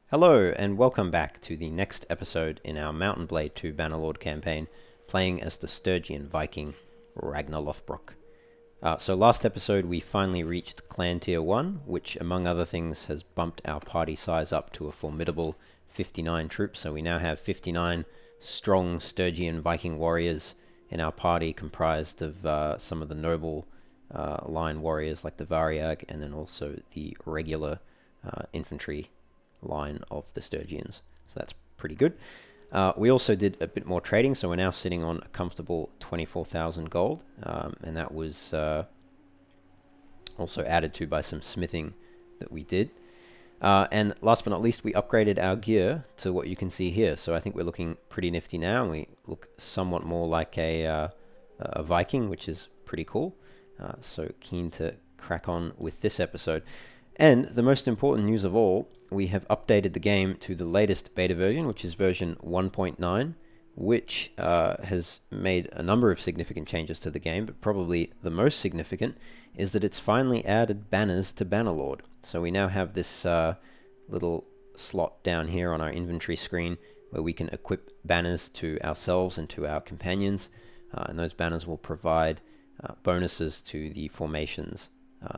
Hello, and welcome back to the next episode in our Mountain Blade 2 Bannerlord campaign, playing as the Sturgian Viking, Ragnarr Loðbrók. So last episode we finally reached Clan Tier 1, which among other things has bumped our party size up to a formidable 59 troops, so we now have 59 strong Sturgian Viking warriors in our party, comprised of some of the noble line warriors like the Variag, and then also the regular infantry line of the Sturgians. So that's pretty good. We also did a bit more trading, so we're now sitting on a comfortable 24,000 gold, and that was also added to by some smithing that we did. And last but not least, we upgraded our gear to what you can see here. So I think we're looking pretty nifty now, and we look somewhat more like a Viking, which is pretty cool. So keen to crack on with this episode. And the most important news of all, we have updated the game to the latest beta version, which is version 1.9, which has made a number of significant changes to the game, but probably the most significant is that it's finally added banners to Bannerlord. So we now have this little slot down here on our inventory screen where we can equip banners to ourselves and to our companions, and those banners will provide bonuses to the formations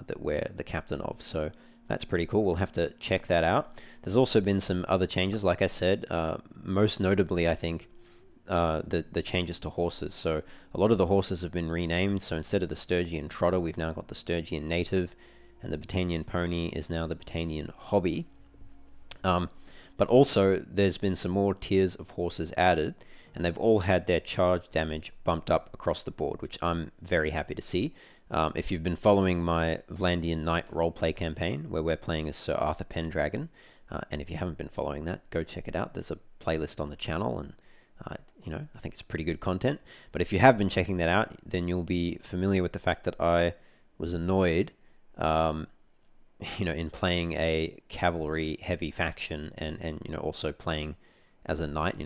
that we're the captain of. So that's pretty cool. We'll have to check that out. There's also been some other changes, like I said, most notably, I think, the changes to horses. So a lot of the horses have been renamed. So instead of the Sturgian Trotter, we've now got the Sturgian Native, and the Battanian Pony is now the Battanian Hobby. But also, there's been some more tiers of horses added, and they've all had their charge damage bumped up across the board, which I'm very happy to see. If you've been following my Vlandian Knight roleplay campaign, where we're playing as Sir Arthur Pendragon, and if you haven't been following that, go check it out. There's a playlist on the channel, and I think it's pretty good content. But if you have been checking that out, then you'll be familiar with the fact that I was annoyed, in playing a cavalry heavy faction, and also playing as a knight,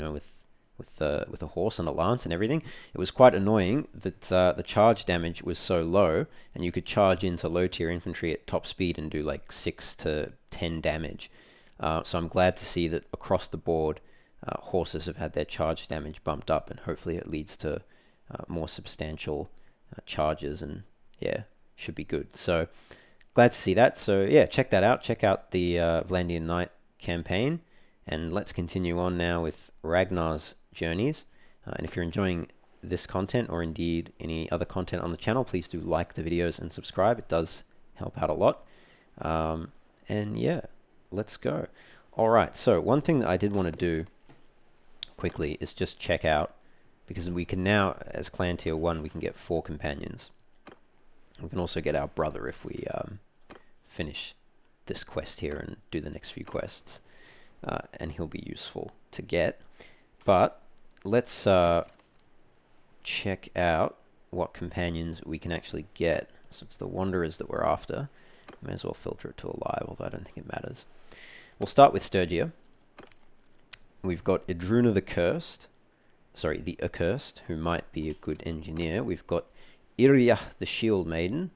with a horse and a lance and everything. It was quite annoying that the charge damage was so low, and you could charge into low tier infantry at top speed and do like 6 to 10 damage. So I'm glad to see that across the board, horses have had their charge damage bumped up, and hopefully it leads to more substantial charges, and yeah, should be good. So glad to see that. So yeah, check that out. Check out the Vlandian Knight campaign, and let's continue on now with Ragnar's journeys. And if you're enjoying this content, or indeed any other content on the channel, please do like the videos and subscribe. It does help out a lot. And yeah, let's go. Alright, so one thing that I did want to do quickly is just check out, because we can now, as Clan Tier 1, we can get 4 companions. We can also get our brother if we finish this quest here and do the next few quests. And he'll be useful to get. But let's check out what companions we can actually get. So it's the Wanderers that we're after. May as well filter it to alive, although I don't think it matters. We'll start with Sturgia. We've got Idruna the Accursed, who might be a good engineer. We've got Irja the Shield Maiden.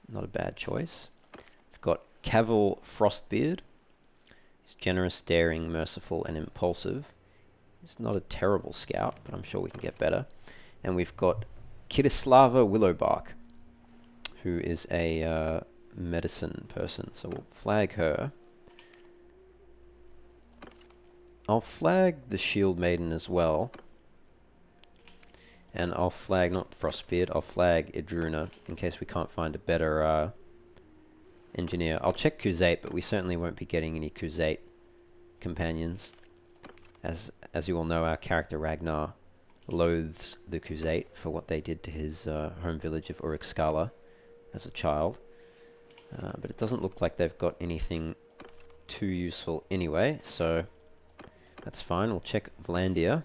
Not a bad choice. We've got Cavil Frostbeard. He's generous, daring, merciful, and impulsive. He's not a terrible scout, but I'm sure we can get better. And we've got Kirislava Willowbark, who is a medicine person. So we'll flag her. I'll flag the Shield Maiden as well. And I'll flag, not Frostbeard, I'll flag Idruna in case we can't find a better engineer. I'll check Khuzait, but we certainly won't be getting any Khuzait companions. As you all know, our character Ragnarr loathes the Khuzait for what they did to his home village of Urukskala as a child. But it doesn't look like they've got anything too useful anyway, so that's fine. We'll check Vlandia.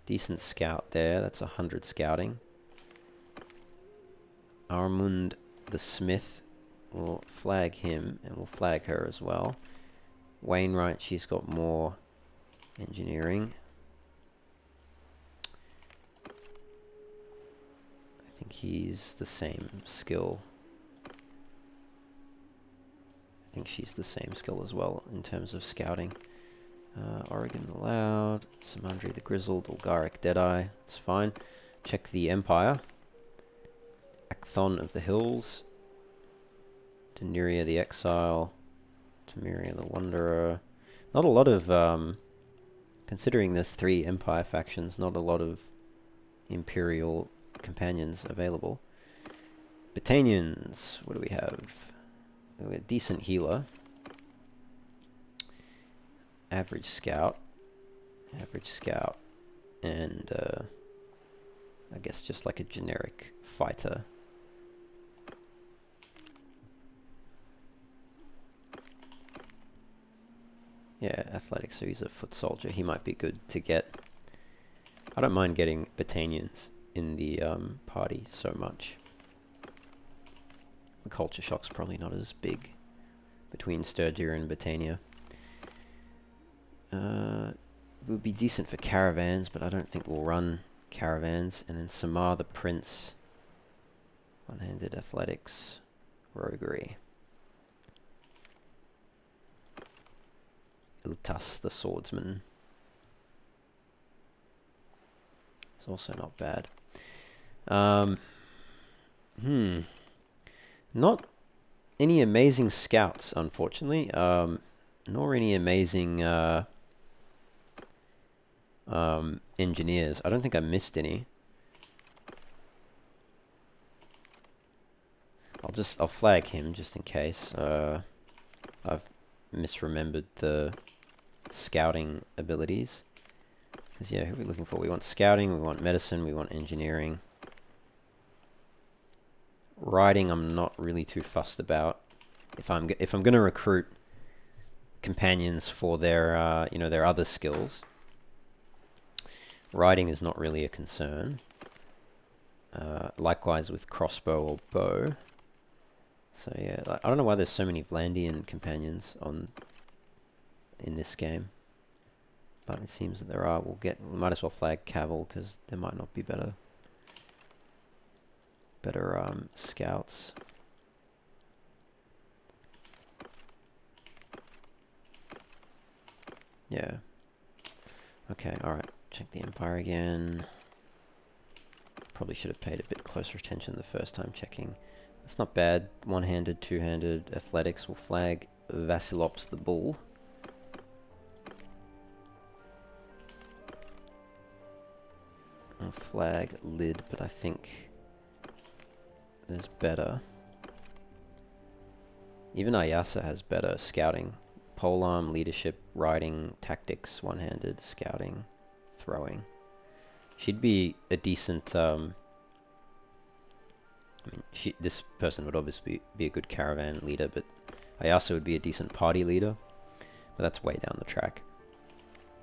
Decent scout there, that's 100 scouting. Armund the Smith, we'll flag him, and we'll flag her as well. Wainwright, she's got more engineering. I think he's the same skill. I think she's the same skill as well in terms of scouting. Oregon the Loud, Samandri the Grizzled, Ulgaric Deadeye, it's fine. Check the Empire. Akthon of the Hills, Danuria the Exile, Tamiria the Wanderer. Not a lot of, considering there's 3 Empire factions, not a lot of Imperial companions available. Batanians, what do we have? We have a decent healer. Average scout, and I guess just like a generic fighter. Yeah, athletics, so he's a foot soldier. He might be good to get. I don't mind getting Batanians in the party so much. The culture shock's probably not as big between Sturgia and Batania. It would be decent for caravans, but I don't think we'll run caravans. And then Samar the Prince, one-handed athletics, roguery. Iltas the swordsman. It's also not bad. Not any amazing scouts, unfortunately. Nor any amazing engineers. I don't think I missed any. I'll flag him just in case. I've misremembered the scouting abilities. Because yeah, who are we looking for? We want scouting, we want medicine, we want engineering. Riding, I'm not really too fussed about. If I'm going to recruit companions for their their other skills, riding is not really a concern. Likewise with crossbow or bow. So yeah, I don't know why there's so many Vlandian companions in this game, but it seems that there are. We might as well flag Caval because there might not be better scouts. Yeah. Okay, alright. Check the Empire again. Probably should have paid a bit closer attention the first time checking. That's not bad. One-handed, two-handed athletics will flag Vasilops the Bull. I'll flag Lid, but I think there's better. Even Ayasa has better scouting. Polearm, leadership, riding, tactics, one-handed, scouting, throwing. She'd be a decent... this person would obviously be a good caravan leader, but Ayasa would be a decent party leader. But that's way down the track.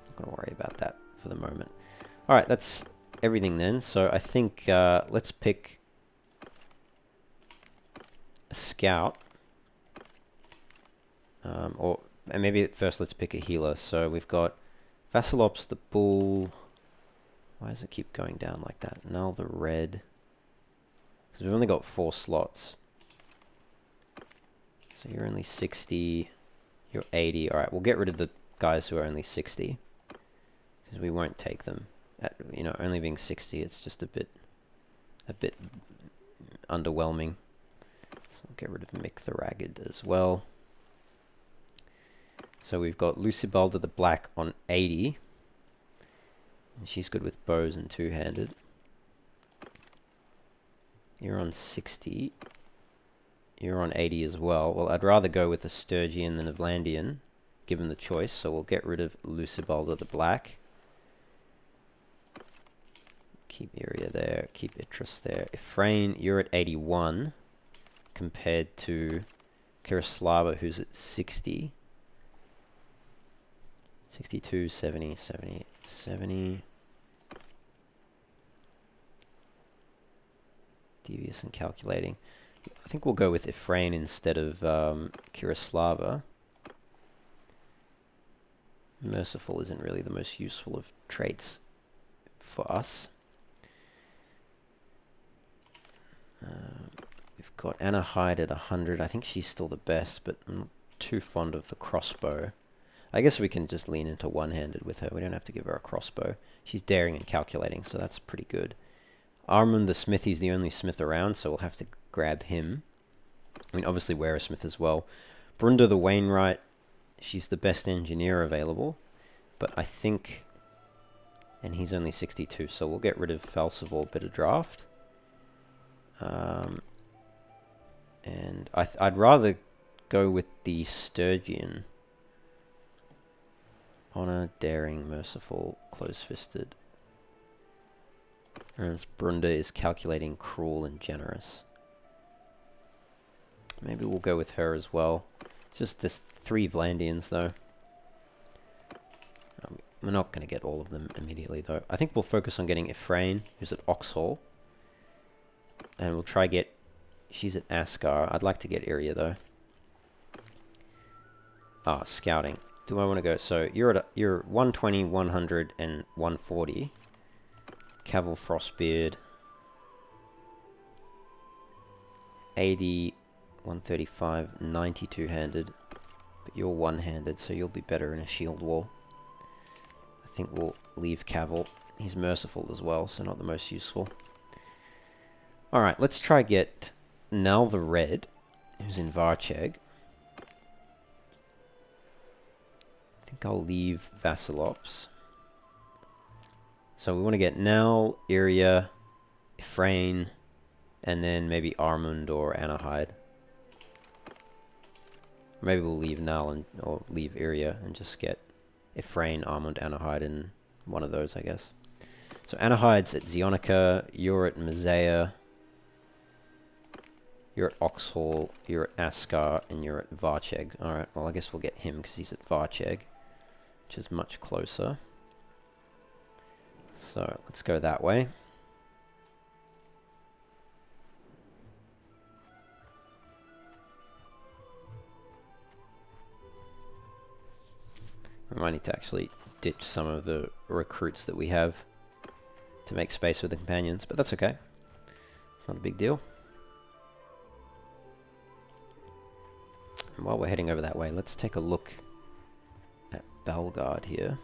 Not going to worry about that for the moment. Alright, that's everything then. So I think let's pick a scout. And maybe at first let's pick a healer. So we've got Vasilops the Bull. Why does it keep going down like that? Null the Red. Because we've only got 4 slots. So you're only 60. You're 80. Alright, we'll get rid of the guys who are only 60. Because we won't take them. At, only being 60, it's just a bit underwhelming. So I'll get rid of Mick the Ragged as well. So we've got Lucibalda the Black on 80. And she's good with bows and two-handed. You're on 60. You're on 80 as well. Well, I'd rather go with a Sturgian than a Vlandian, given the choice. So we'll get rid of Lucibalda the Black. Keep Iria there. Keep Itris there. Ifrain, you're at 81 compared to Kirislava, who's at 60. 62, 70, 70, 70. Devious and calculating. I think we'll go with Ifrain instead of Kirislava. Merciful isn't really the most useful of traits for us. We've got Anna Hyde at 100. I think she's still the best, but I'm not too fond of the crossbow. I guess we can just lean into one-handed with her. We don't have to give her a crossbow. She's daring and calculating, so that's pretty good. Armand the Smith, he's the only smith around, so we'll have to grab him. I mean, obviously we're a smith as well. Brunda the Wainwright, she's the best engineer available, but I think... And he's only 62, so we'll get rid of Falsivor, bit of draft. And I'd rather go with the Sturgian. Honor, daring, merciful, close-fisted. Whereas Brunda is calculating, cruel, and generous. Maybe we'll go with her as well. It's just this 3 Vlandians, though. We're not going to get all of them immediately, though. I think we'll focus on getting Ephraim, who's at Oxhall. And we'll try get... She's at Ascar. I'd like to get Iria, though. Ah, scouting. Do I want to go? So, you're 120, 100, and 140. Caval Frostbeard. 80, 135, 92 handed. But you're one-handed, so you'll be better in a shield wall. I think we'll leave Caval. He's merciful as well, so not the most useful. Alright, let's try get Nal the Red, who's in Varcheg. I think I'll leave Vassilops. So we want to get Nal, Iria, Ephraim, and then maybe Armund or Anahide. Maybe we'll leave Nal or leave Iria and just get Ephraim, Armund, Anahide, and one of those, I guess. So Anahide's at Zionica, you're at Mazea, you're at Oxhall, you're at Ascar, and you're at Varcheg. Alright, well I guess we'll get him because he's at Varcheg, which is much closer. So let's go that way. We might need to actually ditch some of the recruits that we have to make space for the companions, but that's okay. It's not a big deal. And while we're heading over that way, let's take a look at Belgard here.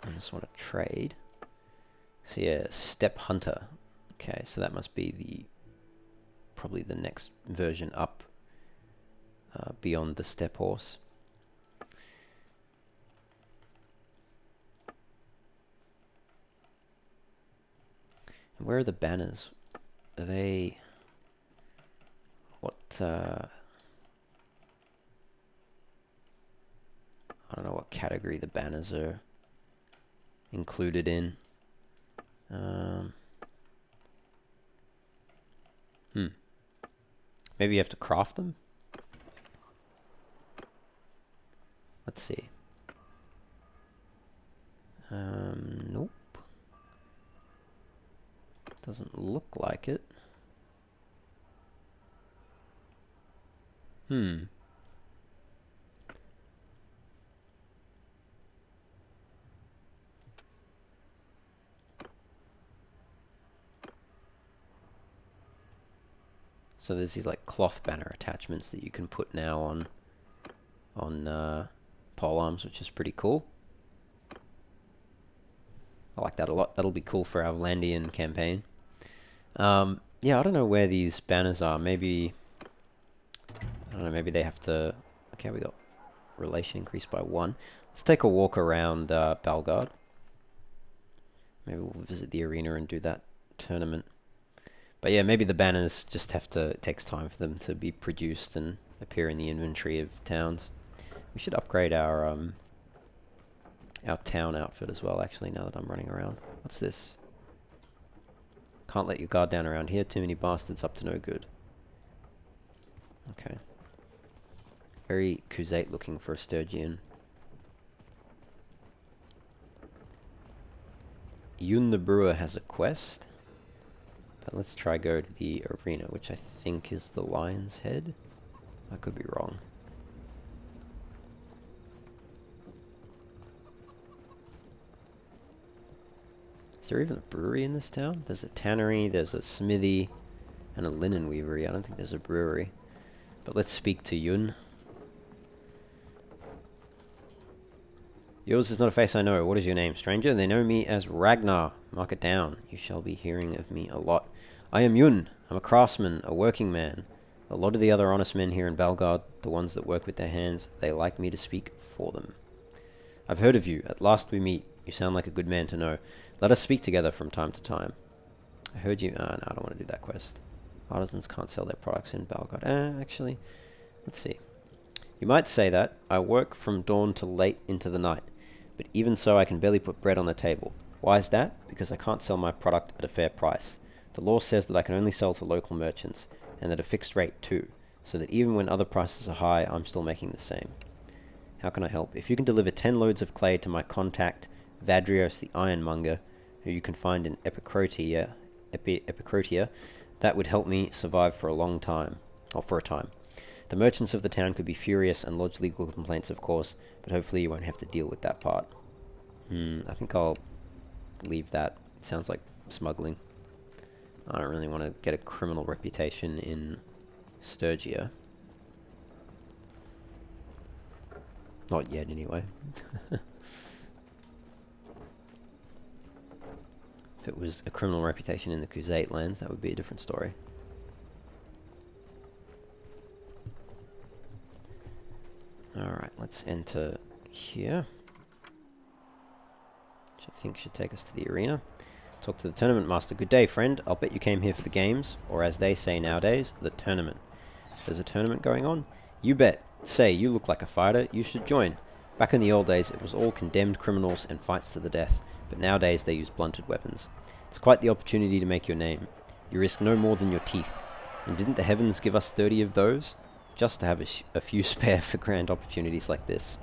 I just want to trade. So yeah, Steppe Hunter. Okay, so that must be probably the next version up. Beyond the steppe horse. And where are the banners? Are they... What... I don't know what category the banners are included in. Maybe you have to craft them? Let's see. Nope. Doesn't look like it. So there's these like cloth banner attachments that you can put now on polearms, which is pretty cool. I like that a lot. That'll be cool for our Vlandian campaign. Yeah, I don't know where these banners are. Maybe, I don't know, maybe they have to... Okay, we got relation increased by 1. Let's take a walk around Belgard. Maybe we'll visit the arena and do that tournament. But yeah, maybe the banners just have to... It takes time for them to be produced and appear in the inventory of towns. We should upgrade our town outfit as well, actually, now that I'm running around. What's this? Can't let your guard down around here. Too many bastards up to no good. Okay. Very Khuzait looking for a Sturgian. Yun the Brewer has a quest. But let's try go to the arena, which I think is the Lion's Head. I could be wrong. Is there even a brewery in this town? There's a tannery, there's a smithy, and a linen weavery. I don't think there's a brewery. But let's speak to Yun. Yours is not a face I know. What is your name, stranger? They know me as Ragnarr. Mark it down. You shall be hearing of me a lot. I am Yun. I'm a craftsman, a working man. A lot of the other honest men here in Balgard, the ones that work with their hands, they like me to speak for them. I've heard of you. At last we meet. You sound like a good man to know. Let us speak together from time to time. I heard you... no, I don't want to do that quest. Artisans can't sell their products in Balgard. Actually, let's see. You might say that. I work from dawn till late into the night. But even so, I can barely put bread on the table. Why is that? Because I can't sell my product at a fair price. The law says that I can only sell to local merchants, and at a fixed rate too, so that even when other prices are high, I'm still making the same. How can I help? If you can deliver 10 loads of clay to my contact, Vadrios the Ironmonger, who you can find in Epicrotia, that would help me survive for a long time, or for a time. The merchants of the town could be furious and lodge legal complaints, of course, but hopefully you won't have to deal with that part. I think I'll leave that. It sounds like smuggling. I don't really want to get a criminal reputation in Sturgia. Not yet, anyway. If it was a criminal reputation in the Crusade lands, that would be a different story. Alright, let's enter here. Which I think should take us to the arena. Talk to the tournament master. Good day, friend. I'll bet you came here for the games, or as they say nowadays, the tournament. There's a tournament going on? You bet. Say, you look like a fighter. You should join. Back in the old days, it was all condemned criminals and fights to the death, but nowadays they use blunted weapons. It's quite the opportunity to make your name. You risk no more than your teeth. And didn't the heavens give us 30 of those? Just to have a few spare for grand opportunities like this.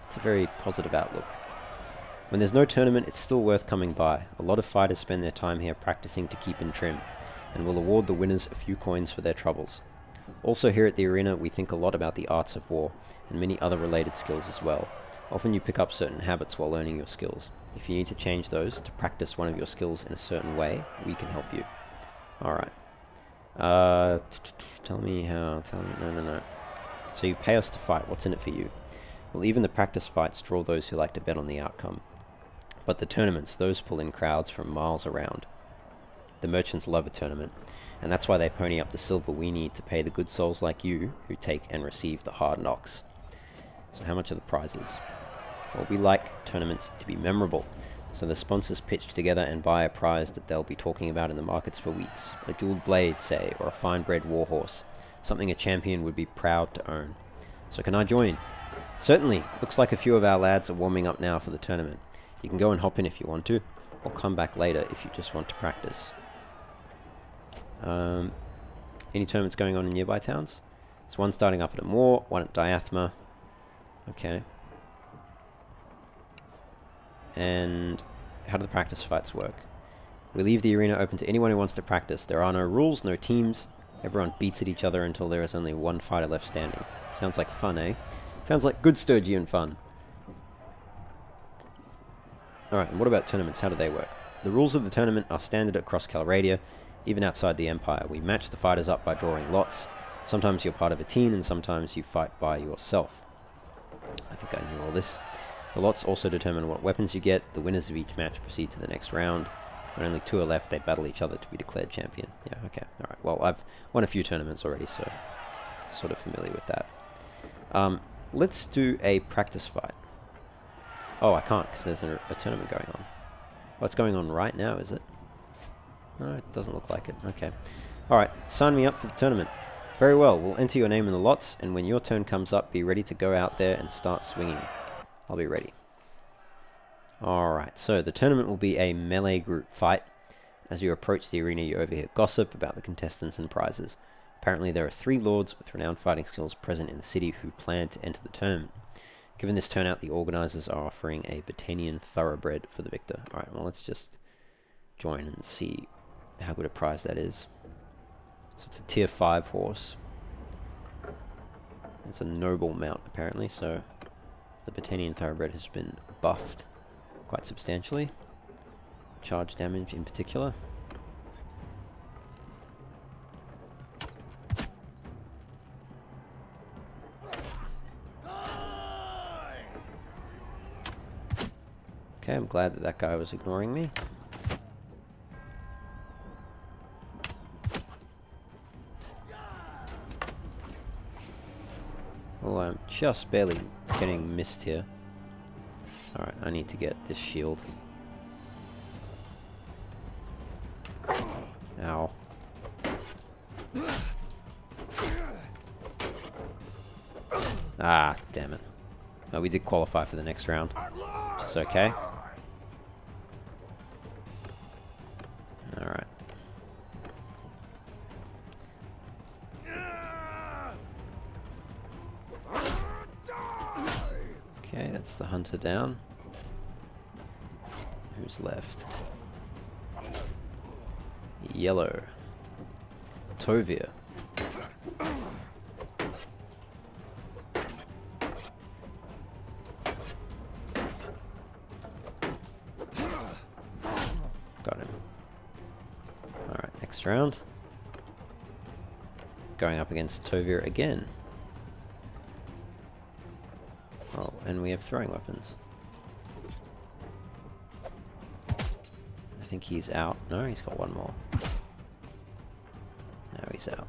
It's a very positive outlook. When there's no tournament, it's still worth coming by. A lot of fighters spend their time here practicing to keep in trim, and will award the winners a few coins for their troubles. Also here at the arena, we think a lot about the arts of war, and many other related skills as well. Often you pick up certain habits while learning your skills. If you need to change those to practice one of your skills in a certain way, we can help you. Alright. Tell me how... No. So you pay us to fight. What's in it for you? Well, even the practice fights draw those who like to bet on the outcome. But the tournaments, those pull in crowds from miles around. The merchants love a tournament, and that's why they pony up the silver we need to pay the good souls like you who take and receive the hard knocks. So how much are the prizes? Well, we like tournaments to be memorable, so the sponsors pitch together and buy a prize that they'll be talking about in the markets for weeks. A jeweled blade, say, or a fine-bred warhorse. Something a champion would be proud to own. So can I join? Certainly. Looks like a few of our lads are warming up now for the tournament. You can go and hop in if you want to, or come back later if you just want to practice. Any tournaments going on in nearby towns? There's one starting up at Amor, one at Diathma. Okay. And how do the practice fights work? We leave the arena open to anyone who wants to practice. There are no rules, no teams. Everyone beats at each other until there is only one fighter left standing. Sounds like fun, eh? Sounds like good Sturgian fun. Alright, and what about tournaments? How do they work? The rules of the tournament are standard across Calradia, even outside the Empire. We match the fighters up by drawing lots. Sometimes you're part of a team, and sometimes you fight by yourself. I think I knew all this. The lots also determine what weapons you get. The winners of each match proceed to the next round. When only 2 are left, they battle each other to be declared champion. Yeah, okay. Alright, well, I've won a few tournaments already, so sort of familiar with that. Let's do a practice fight. Oh, I can't, because there's a tournament going on. What's going on right now, is it? No, it doesn't look like it. Okay. Alright, sign me up for the tournament. Very well, we'll enter your name in the lots, and when your turn comes up, be ready to go out there and start swinging. I'll be ready. Alright, so the tournament will be a melee group fight. As you approach the arena, you overhear gossip about the contestants and prizes. Apparently there are 3 lords with renowned fighting skills present in the city who plan to enter the tournament. Given this turnout, the organisers are offering a Botanian thoroughbred for the victor. Alright, well let's just join and see how good a prize that is. So it's a tier 5 horse. It's a noble mount apparently, so the Botanian thoroughbred has been buffed quite substantially. Charge damage in particular. Okay, I'm glad that that guy was ignoring me. Oh, I'm just barely getting missed here. Alright, I need to get this shield. Ow. Ah, damn it. Oh, we did qualify for the next round, which is okay. Alright. Okay, that's the hunter down. Who's left? Yellow. Tovia. Got him. Alright, next round. Going up against Tovia again. Oh, and we have throwing weapons. I think he's out. No, he's got one more. Now he's out.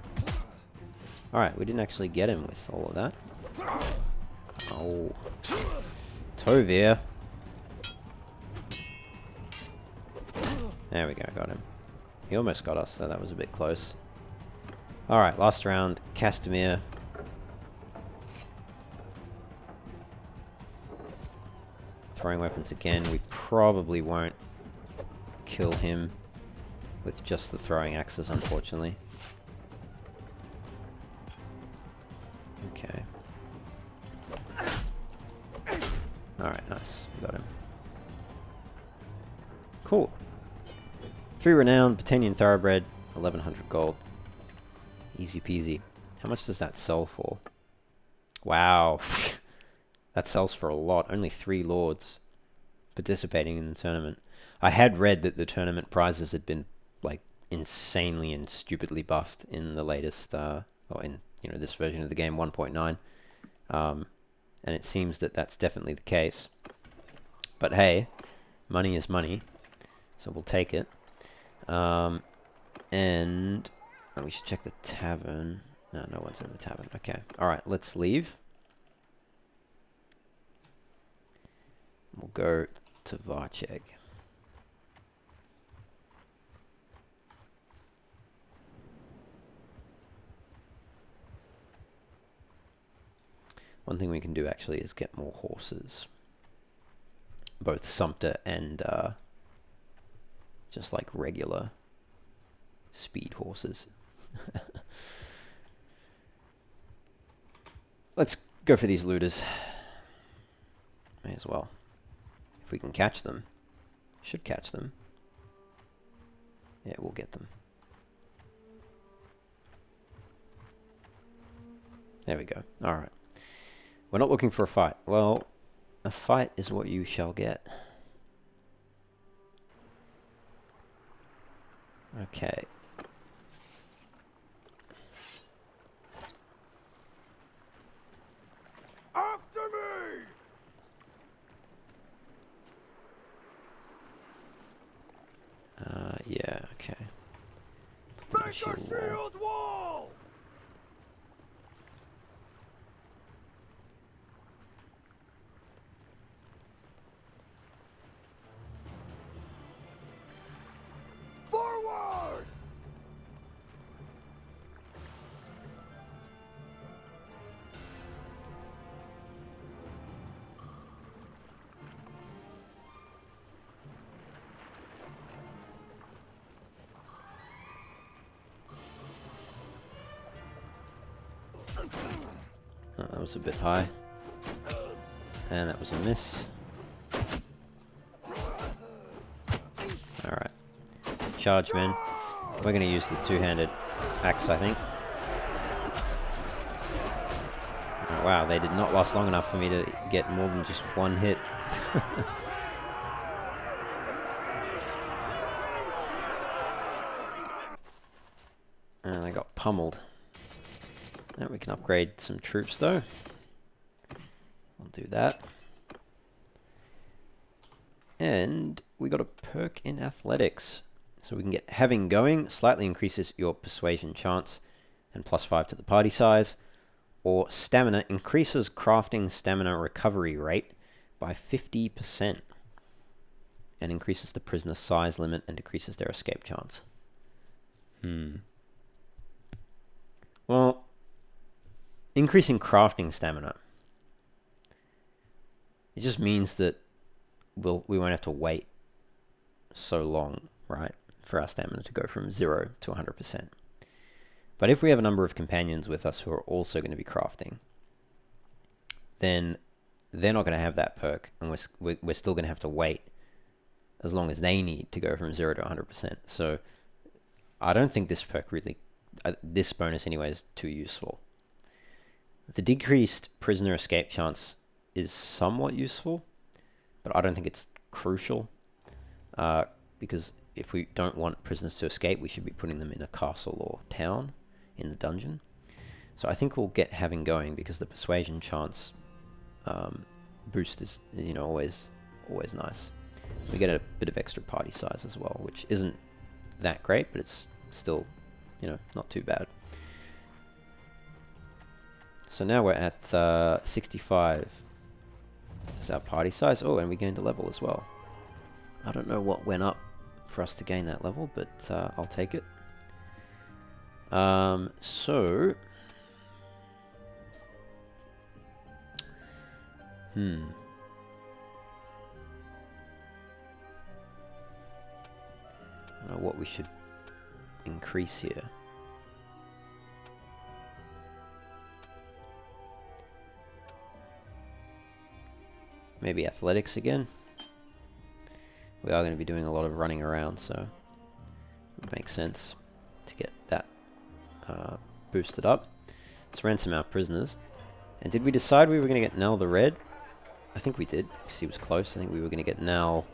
Alright, we didn't actually get him with all of that. Oh. Tovia. There we go, got him. He almost got us, so that was a bit close. Alright, last round. Castamere. Throwing weapons again. We probably won't kill him with just the throwing axes, unfortunately. Okay. Alright, nice. We got him. Cool. 3 renown, Batanian Thoroughbred, 1100 gold. Easy peasy. How much does that sell for? Wow. That sells for a lot. Only 3 lords participating in the tournament. I had read that the tournament prizes had been like insanely and stupidly buffed in the latest, or in this version of the game 1.9, and it seems that that's definitely the case. But hey, money is money, so we'll take it. And we should check the tavern. No, no one's in the tavern. Okay, all right, let's leave. We'll go to Varcheg. One thing we can do actually is get more horses. Both sumpter and just like regular speed horses. Let's go for these looters. May as well. If we can catch them. Should catch them. Yeah, we'll get them. There we go. Alright. We're not looking for a fight. Well, a fight is what you shall get. Okay. After me! Yeah, okay. Make a shield wall! Forward! Oh, that was a bit high. And that was a miss. Alright. Charge, men. We're going to use the two-handed axe, I think. Oh, wow, they did not last long enough for me to get more than just one hit. And I got pummeled. Now we can upgrade some troops though. I'll do that. And we got a perk in athletics. So we can get having going, slightly increases your persuasion chance and +5 to the party size. Or stamina, increases crafting stamina recovery rate by 50%. And increases the prisoner's size limit and decreases their escape chance. Well, increasing crafting stamina. It just means that we won't have to wait so long, right, for our stamina to go from 0 to 100%. But if we have a number of companions with us who are also going to be crafting, then they're not going to have that perk, and we're still going to have to wait as long as they need to go from 0 to 100%. So I don't think this perk really, this bonus anyway, is too useful. The decreased prisoner escape chance is somewhat useful, but I don't think it's crucial, because if we don't want prisoners to escape, we should be putting them in a castle or town in the dungeon. So I think we'll get having going, because the persuasion chance boost is, you know, always nice. We get a bit of extra party size as well, which isn't that great, but it's still, you know, not too bad. So now we're at 65 is our party size. Oh, and we gained a level as well. I don't know what went up for us to gain that level, but I'll take it. So... I don't know what we should increase here. Maybe athletics again. We are going to be doing a lot of running around, so it would make sense to get that boosted up. Let's ransom our prisoners. And did we decide we were going to get Nell the Red? I think we did, because he was close. I think we were going to get Nell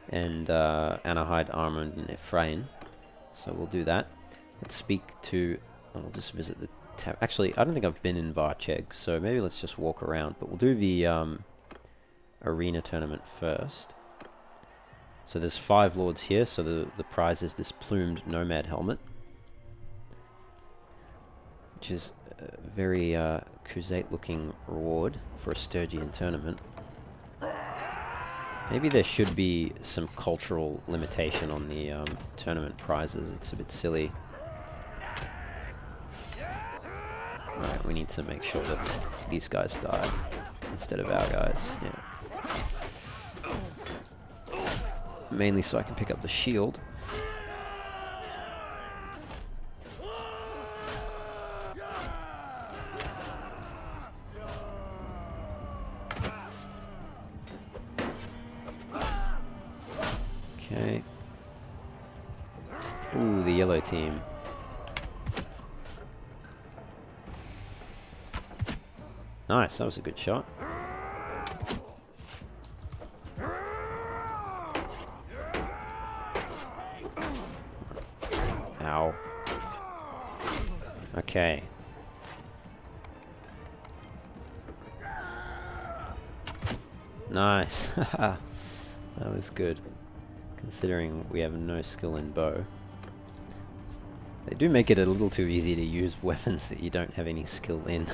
and Anahide, Armand, and Ephraim. So we'll do that. Let's speak to... and we'll just visit the... Actually, I don't think I've been in Varcheg, so maybe let's just walk around. But we'll do the arena tournament first. So there's 5 lords here, so the prize is this plumed nomad helmet, which is a very Khuzait looking reward for a Sturgian tournament. Maybe there should be some cultural limitation on the tournament prizes. It's a bit silly. Alright, we need to make sure that these guys die instead of our guys. Yeah. Mainly so I can pick up the shield. Okay. Ooh, the yellow team. Nice, that was a good shot. Ow. Okay. Nice. That was good. Considering we have no skill in bow. They do make it a little too easy to use weapons that you don't have any skill in.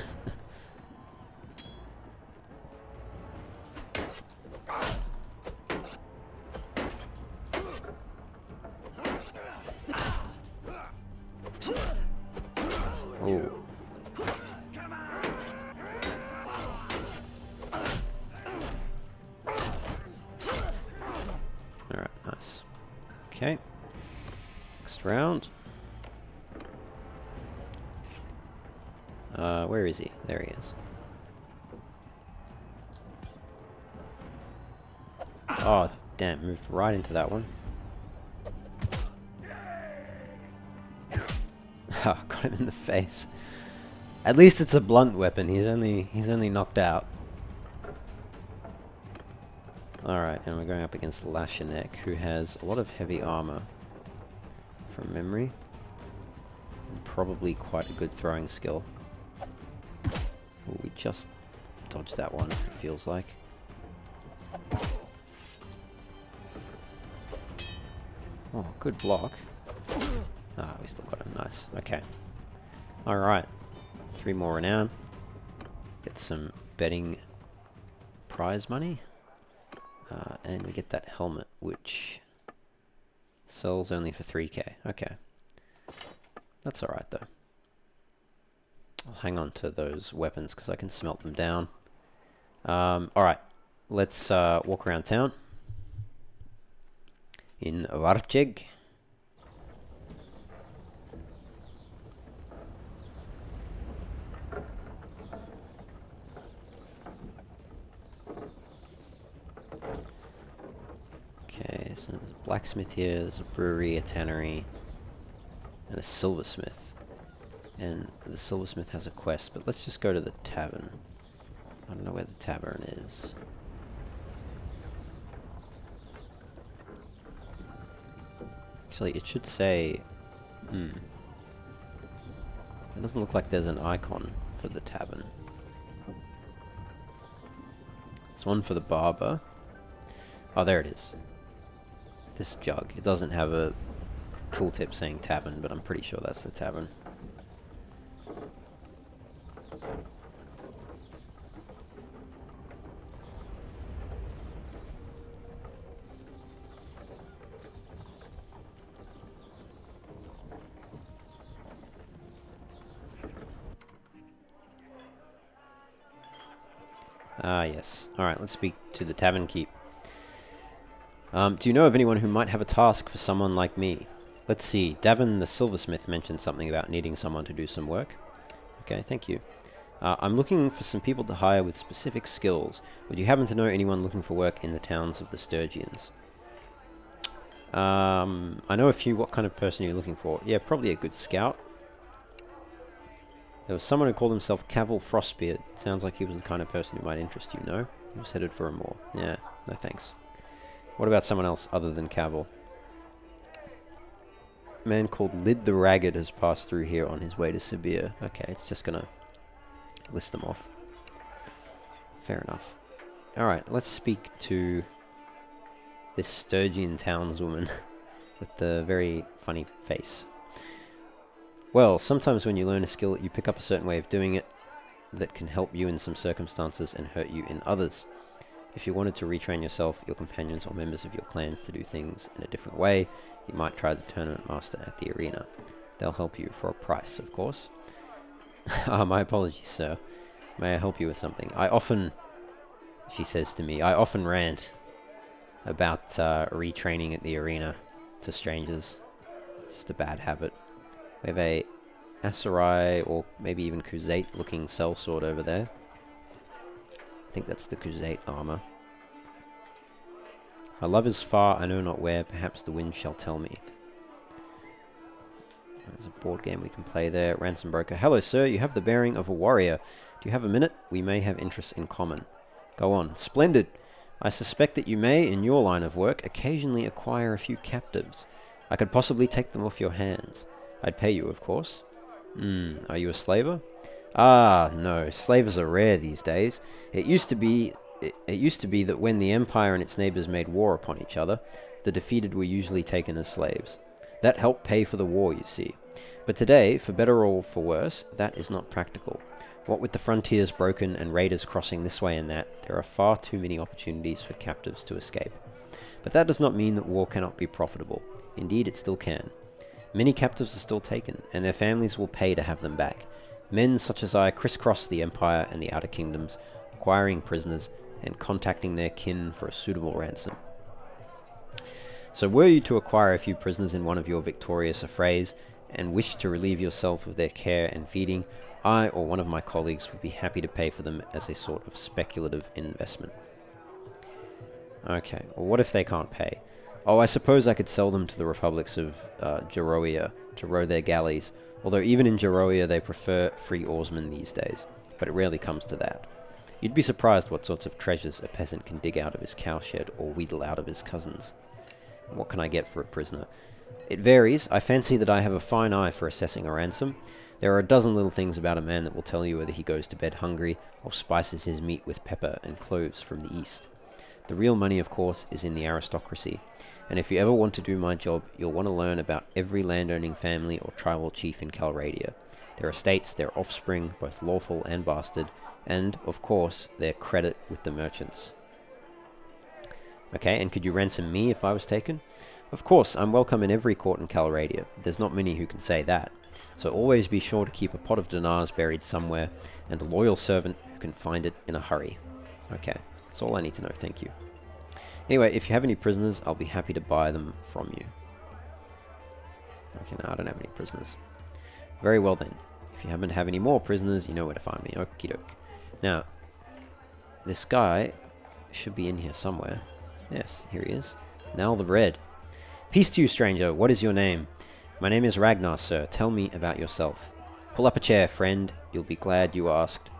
Alright, nice. Okay. Next round. Where is he? There he is. Oh, damn, moved right into that one. Ah, got him in the face. At least it's a blunt weapon. He's only knocked out. Alright, and we're going up against Lashanek, who has a lot of heavy armor from memory. And probably quite a good throwing skill. Ooh, we just dodged that one, it feels like. Oh, good block. Ah, we still got him. Nice. Okay. Alright. 3 more renown. Get some betting prize money. And we get that helmet, which sells only for 3k. Okay. That's alright, though. I'll hang on to those weapons, because I can smelt them down. Alright. Let's walk around town. In Varcheg. Okay, so there's a blacksmith here, there's a brewery, a tannery, and a silversmith. And the silversmith has a quest, but let's just go to the tavern. I don't know where the tavern is. Actually, it should say... It doesn't look like there's an icon for the tavern. There's one for the barber. Oh, there it is. This jug. It doesn't have a tooltip saying tavern, but I'm pretty sure that's the tavern. Ah, yes. Alright, let's speak to the tavern keep. Do you know of anyone who might have a task for someone like me? Let's see. Davin the silversmith mentioned something about needing someone to do some work. Okay, thank you. I'm looking for some people to hire with specific skills. Would you happen to know anyone looking for work in the towns of the Sturgians? I know a few. What kind of person are you looking for? Yeah, probably a good scout. There was someone who called himself Caval Frostbeard. Sounds like he was the kind of person who might interest you, no? He was headed for a moor. Yeah, no thanks. What about someone else other than Caval? A man called Lid the Ragged has passed through here on his way to Sibir. Okay, it's just gonna list them off. Fair enough. Alright, let's speak to this Sturgian townswoman with the very funny face. Well, sometimes when you learn a skill, you pick up a certain way of doing it that can help you in some circumstances and hurt you in others. If you wanted to retrain yourself, your companions, or members of your clans to do things in a different way, you might try the tournament master at the arena. They'll help you for a price, of course. My apologies, sir. May I help you with something? She says to me, I often rant about retraining at the arena to strangers. It's just a bad habit. We have a Asarai, or maybe even Khuzait looking sellsword over there. I think that's the Khuzait armor. My love is far, I know not where, perhaps the wind shall tell me. There's a board game we can play there. Ransom broker. Hello, sir, you have the bearing of a warrior. Do you have a minute? We may have interests in common. Go on. Splendid! I suspect that you may, in your line of work, occasionally acquire a few captives. I could possibly take them off your hands. I'd pay you, of course. Are you a slaver? Ah, no. Slavers are rare these days. It used to be that when the Empire and its neighbors made war upon each other, the defeated were usually taken as slaves. That helped pay for the war, you see. But today, for better or for worse, that is not practical. What with the frontiers broken and raiders crossing this way and that, there are far too many opportunities for captives to escape. But that does not mean that war cannot be profitable. Indeed, it still can. Many captives are still taken, and their families will pay to have them back. Men such as I crisscross the Empire and the Outer Kingdoms, acquiring prisoners and contacting their kin for a suitable ransom. So were you to acquire a few prisoners in one of your victorious affrays, and wish to relieve yourself of their care and feeding, I or one of my colleagues would be happy to pay for them as a sort of speculative investment. Okay, well what if they can't pay? Oh, I suppose I could sell them to the republics of Geroia to row their galleys, although even in Geroia they prefer free oarsmen these days, but it rarely comes to that. You'd be surprised what sorts of treasures a peasant can dig out of his cowshed or wheedle out of his cousins. And what can I get for a prisoner? It varies. I fancy that I have a fine eye for assessing a ransom. There are a dozen little things about a man that will tell you whether he goes to bed hungry or spices his meat with pepper and cloves from the east. The real money, of course, is in the aristocracy. And if you ever want to do my job, you'll want to learn about every landowning family or tribal chief in Calradia. Their estates, their offspring, both lawful and bastard, and, of course, their credit with the merchants. Okay, and could you ransom me if I was taken? Of course, I'm welcome in every court in Calradia. There's not many who can say that. So always be sure to keep a pot of dinars buried somewhere, and a loyal servant who can find it in a hurry. Okay, that's all I need to know, thank you. Anyway, if you have any prisoners, I'll be happy to buy them from you. Okay, no, I don't have any prisoners. Very well then. If you happen to have any more prisoners, you know where to find me. Okie doke. Now, this guy should be in here somewhere. Yes, here he is. Now the Red. Peace to you, stranger. What is your name? My name is Ragnarr, sir. Tell me about yourself. Pull up a chair, friend. You'll be glad you asked.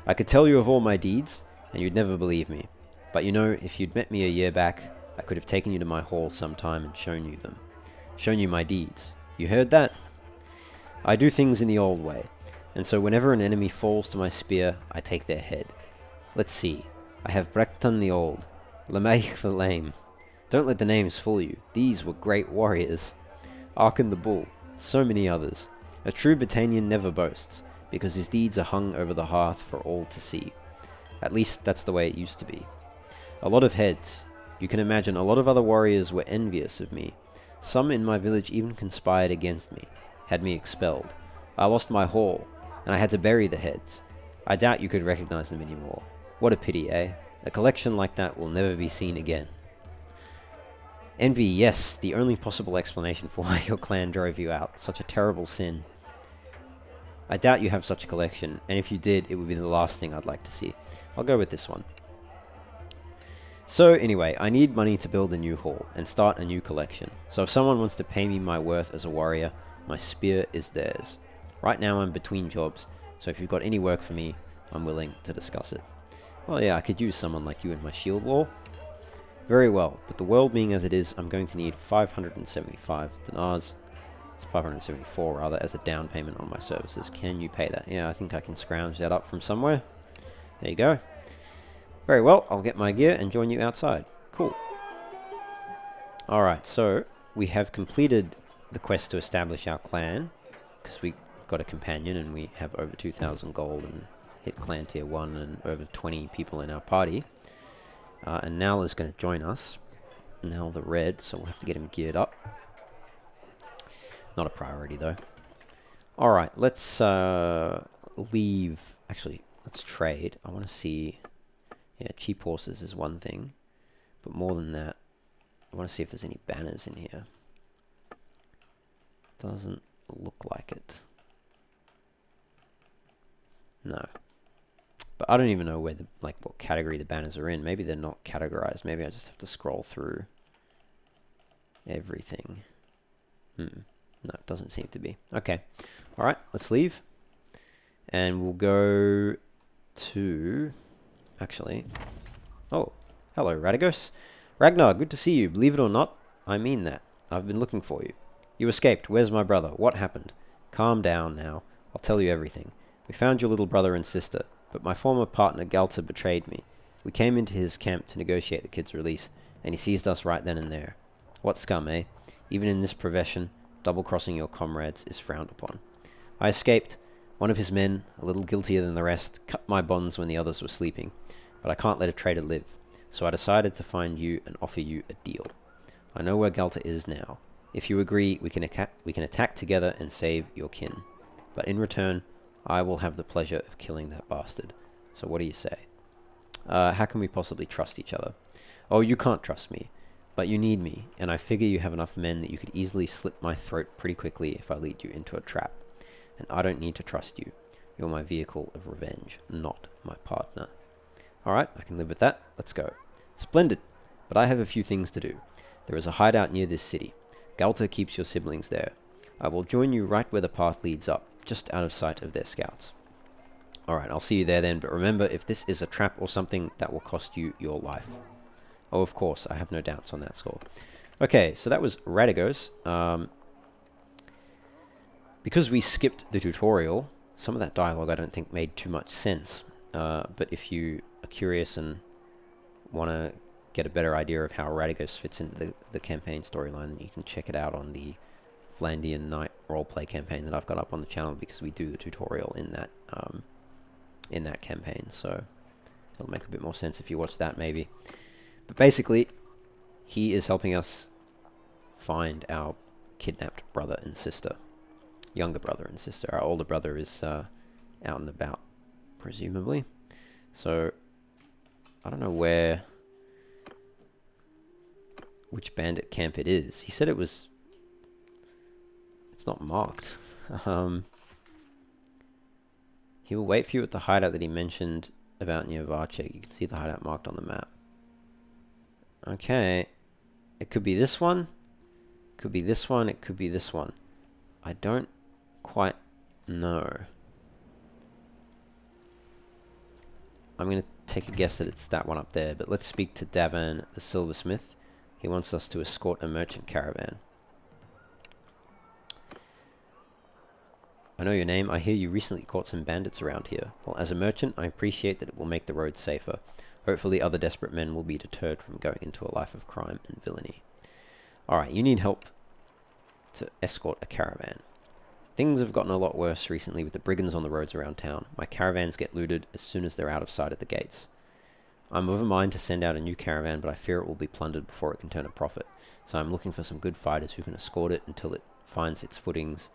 I could tell you of all my deeds, and you'd never believe me. But you know, if you'd met me a year back, I could have taken you to my hall sometime and shown you them. Shown you my deeds. You heard that? I do things in the old way, and so whenever an enemy falls to my spear, I take their head. Let's see. I have Brektan the Old, Lemaich the Lame. Don't let the names fool you. These were great warriors. Arkan the Bull. So many others. A true Britannian never boasts, because his deeds are hung over the hearth for all to see. At least that's the way it used to be. A lot of heads. You can imagine a lot of other warriors were envious of me. Some in my village even conspired against me, had me expelled. I lost my hall, and I had to bury the heads. I doubt you could recognize them anymore. What a pity, eh? A collection like that will never be seen again. Envy, yes, the only possible explanation for why your clan drove you out. Such a terrible sin. I doubt you have such a collection, and if you did, it would be the last thing I'd like to see. I'll go with this one. So anyway, I need money to build a new hall and start a new collection. So if someone wants to pay me my worth as a warrior, my spear is theirs. Right now I'm between jobs, so if you've got any work for me, I'm willing to discuss it. Well, yeah, I could use someone like you in my shield wall. Very well, but the world being as it is, I'm going to need 575 dinars. It's 574 rather, as a down payment on my services. Can you pay that? Yeah, I think I can scrounge that up from somewhere. There you go. Very well, I'll get my gear and join you outside. Cool. Alright, so we have completed the quest to establish our clan, because we got a companion and we have over 2,000 gold and hit clan tier 1 and over 20 people in our party. And Nal is going to join us. Nal the Red, so we'll have to get him geared up. Not a priority though. Alright, let's leave. Actually, let's trade. I want to see. Yeah, cheap horses is one thing. But more than that, I want to see if there's any banners in here. Doesn't look like it. No. But I don't even know where the, like, what category the banners are in. Maybe they're not categorized. Maybe I just have to scroll through everything. No, it doesn't seem to be. Okay. Alright, let's leave. And we'll go to... Actually... Oh, hello, Radagos. Ragnarr, good to see you. Believe it or not, I mean that. I've been looking for you. You escaped. Where's my brother? What happened? Calm down now. I'll tell you everything. We found your little brother and sister, but my former partner Galta betrayed me. We came into his camp to negotiate the kid's release, and he seized us right then and there. What scum, eh? Even in this profession, double-crossing your comrades is frowned upon. I escaped. One of his men, a little guiltier than the rest, cut my bonds when the others were sleeping, but I can't let a traitor live, so I decided to find you and offer you a deal. I know where Galta is now. If you agree, we can attack together and save your kin. But in return, I will have the pleasure of killing that bastard. So what do you say? How can we possibly trust each other? Oh, you can't trust me, but you need me, and I figure you have enough men that you could easily slit my throat pretty quickly if I lead you into a trap. And I don't need to trust you. You're my vehicle of revenge, not my partner. Alright, I can live with that. Let's go. Splendid, but I have a few things to do. There is a hideout near this city. Galta keeps your siblings there. I will join you right where the path leads up, just out of sight of their scouts. Alright, I'll see you there then, but remember, if this is a trap or something, that will cost you your life. Oh, of course, I have no doubts on that score. Okay, so that was Radagos. Because we skipped the tutorial, some of that dialogue I don't think made too much sense. But if you are curious and want to get a better idea of how Radagos fits into the campaign storyline, then you can check it out on the Vlandian Knight roleplay campaign that I've got up on the channel, because we do the tutorial in that campaign. So it'll make a bit more sense if you watch that, maybe. But basically, he is helping us find our kidnapped brother and sister. Younger brother and sister. Our older brother is out and about, presumably. So I don't know which bandit camp it is. He said it was... It's not marked. He will wait for you at the hideout that he mentioned about near Varchek. You can see the hideout marked on the map. Okay. It could be this one. Could be this one. It could be this one. I don't quite know. I'm going to take a guess that it's that one up there, but let's speak to Davin the silversmith. He wants us to escort a merchant caravan. I know your name. I hear you recently caught some bandits around here. Well, as a merchant, I appreciate that it will make the road safer. Hopefully other desperate men will be deterred from going into a life of crime and villainy. Alright, you need help to escort a caravan. Things have gotten a lot worse recently with the brigands on the roads around town. My caravans get looted as soon as they're out of sight at the gates. I'm of a mind to send out a new caravan, but I fear it will be plundered before it can turn a profit. So I'm looking for some good fighters who can escort it until it finds its footings,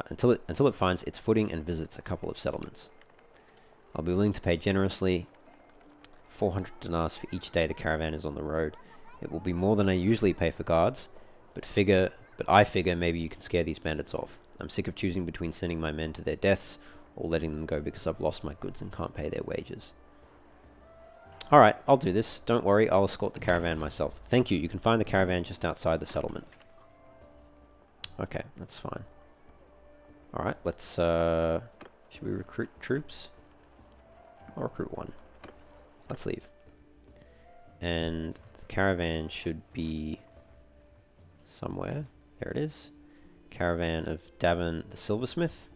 until it finds its footing and visits a couple of settlements. I'll be willing to pay generously 400 dinars for each day the caravan is on the road. It will be more than I usually pay for guards, but I figure maybe you can scare these bandits off. I'm sick of choosing between sending my men to their deaths or letting them go because I've lost my goods and can't pay their wages. Alright, I'll do this. Don't worry, I'll escort the caravan myself. Thank you. You can find the caravan just outside the settlement. Okay, that's fine. Alright, let's, should we recruit troops? I'll recruit one. Let's leave. And the caravan should be somewhere. There it is. Caravan of Davin the silversmith.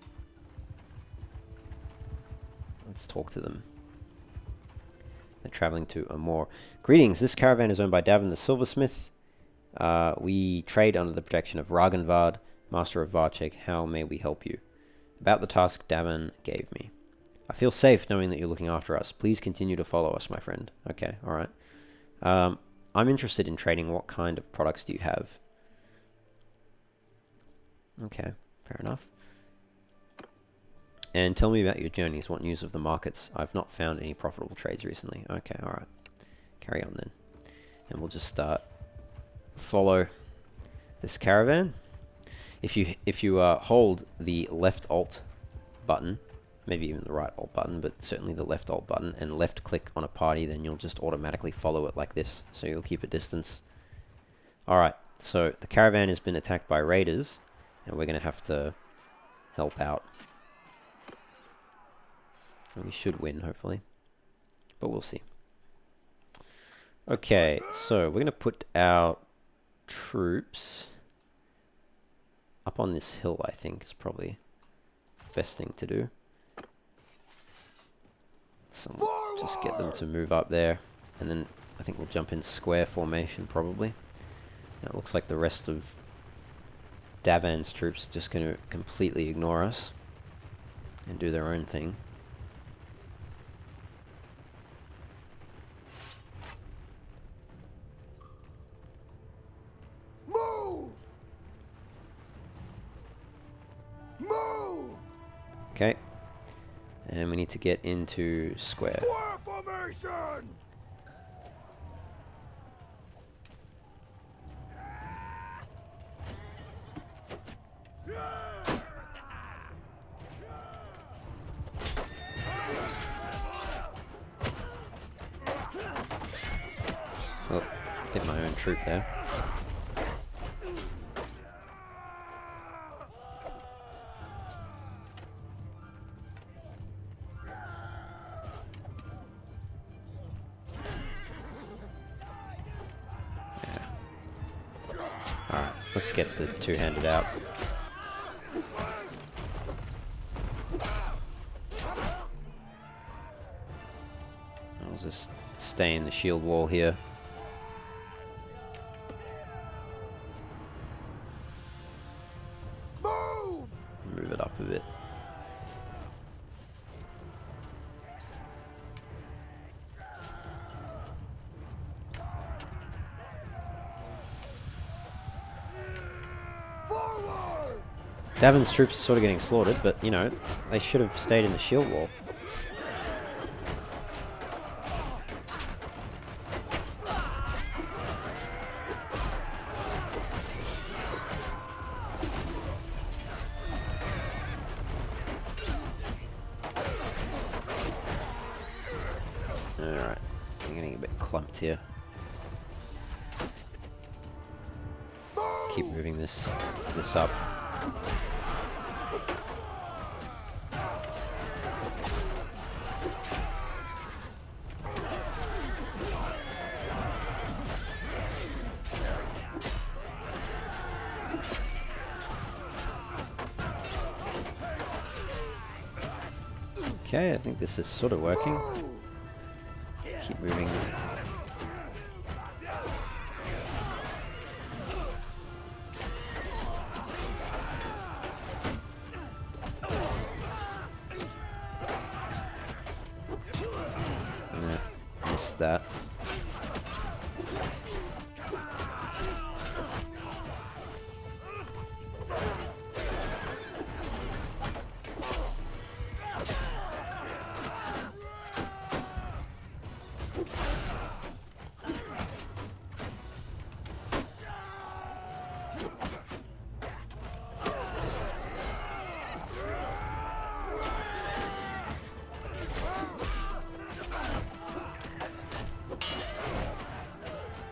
Let's talk to them. They're traveling to Amor. Greetings, this caravan is owned by Davin the silversmith. We trade under the protection of Ragnarr, master of Varchek. How may we help you? About the task Davin gave me. I feel safe knowing that you're looking after us. Please continue to follow us, my friend. Okay, alright. I'm interested in trading. What kind of products do you have? Okay, fair enough. And tell me about your journeys. What news of the markets? I've not found any profitable trades recently. Okay, alright. Carry on then. And we'll just follow this caravan. If you hold the left alt button, maybe even the right alt button, but certainly the left alt button, and left click on a party, then you'll just automatically follow it like this. So you'll keep a distance. Alright, so the caravan has been attacked by raiders, and we're going to have to help out. And we should win, hopefully. But we'll see. Okay, so we're going to put our troops up on this hill, I think, is probably the best thing to do. So we'll just get them to move up there. And then I think we'll jump in square formation, probably. Now it looks like the rest of Davan's troops are just going to completely ignore us and do their own thing. Move! Move! Okay. And we need to get into square. Square formation! Oh, get my own troop there. Alright, let's get the two-handed out. I'll just stay in the shield wall here. Davin's troops are sort of getting slaughtered, but, you know, they should have stayed in the shield wall. Alright, I'm getting a bit clumped here. Keep moving this up. Okay, I think this is sort of working. Keep moving. Missed that.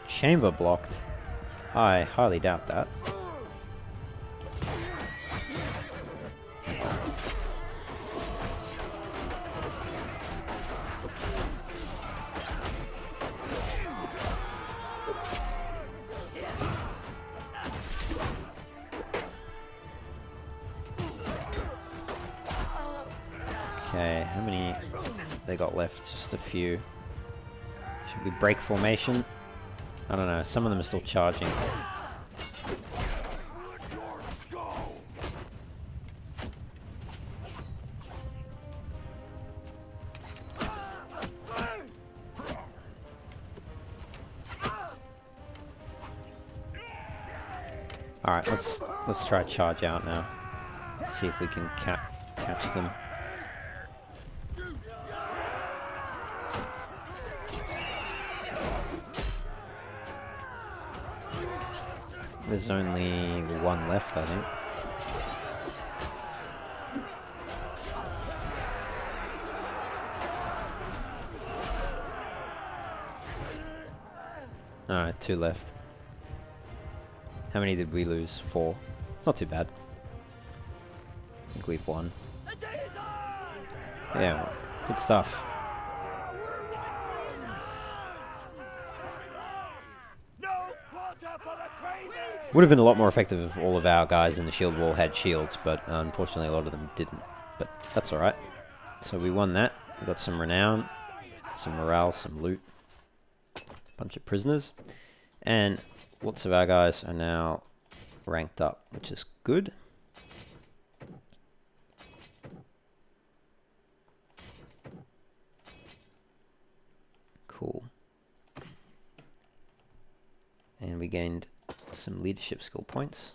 Chamber blocked. I highly doubt that. Okay, how many they got left? Just a few. Should we break formation? I don't know, some of them are still charging. Alright, let's try charge out now. See if we can catch them. There's only one left, I think. Alright, 2 left. How many did we lose? 4. It's not too bad. I think we've won. Yeah, good stuff. Would have been a lot more effective if all of our guys in the shield wall had shields, but unfortunately a lot of them didn't. But that's alright. So we won that. We got some renown, some morale, some loot, a bunch of prisoners, and lots of our guys are now ranked up, which is good. Cool. And we gained some leadership skill points.